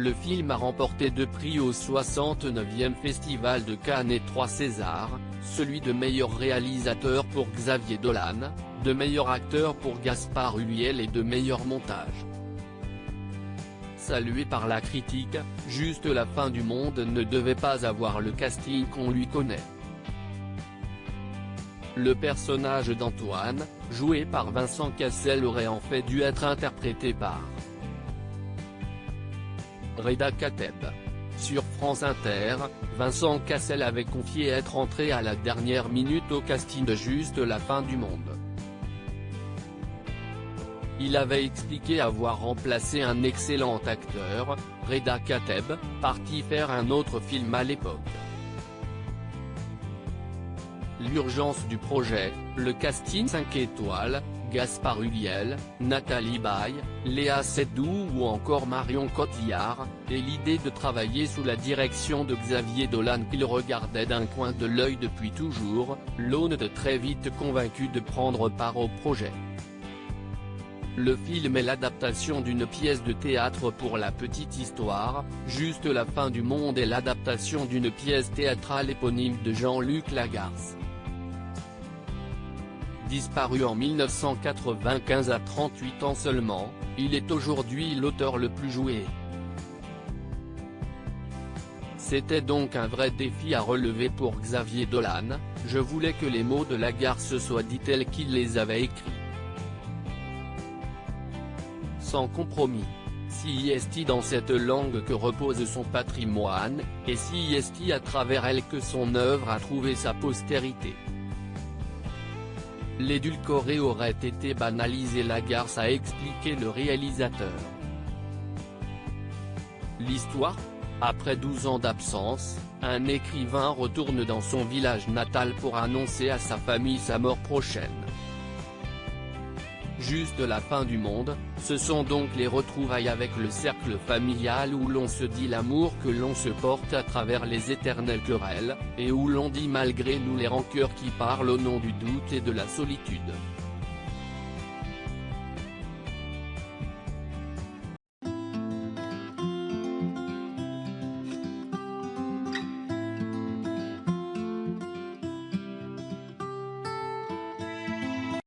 Le film a remporté 2 prix au 69e Festival de Cannes et 3 Césars, celui de meilleur réalisateur pour Xavier Dolan, de meilleur acteur pour Gaspard Ulliel et de meilleur montage. Salué par la critique, Juste la fin du monde ne devait pas avoir le casting qu'on lui connaît. Le personnage d'Antoine, joué par Vincent Cassel, aurait en fait dû être interprété par Reda Kateb. Sur France Inter, Vincent Cassel avait confié être entré à la dernière minute au casting de Juste la fin du monde. Il avait expliqué avoir remplacé un excellent acteur, Reda Kateb, parti faire un autre film à l'époque. L'urgence du projet, le casting 5 étoiles, Gaspard Ulliel, Nathalie Baye, Léa Seydoux ou encore Marion Cotillard, et l'idée de travailler sous la direction de Xavier Dolan qu'il regardait d'un coin de l'œil depuis toujours, l'ont de très vite convaincu de prendre part au projet. Le film est l'adaptation d'une pièce de théâtre pour la petite histoire, Juste la fin du monde est l'adaptation d'une pièce théâtrale éponyme de Jean-Luc Lagarce. Disparu en 1995 à 38 ans seulement, il est aujourd'hui l'auteur le plus joué. C'était donc un vrai défi à relever pour Xavier Dolan, je voulais que les mots de Lagarce soient dits tels qu'il les avait écrits. Sans compromis. Si est dans cette langue que repose son patrimoine, et si est à travers elle que son œuvre a trouvé sa postérité. L'édulcoré aurait été banalisé, Lagarce a expliqué le réalisateur. L'histoire ? Après 12 ans d'absence, un écrivain retourne dans son village natal pour annoncer à sa famille sa mort prochaine. Juste la fin du monde, ce sont donc les retrouvailles avec le cercle familial où l'on se dit l'amour que l'on se porte à travers les éternelles querelles, et où l'on dit malgré nous les rancœurs qui parlent au nom du doute et de la solitude.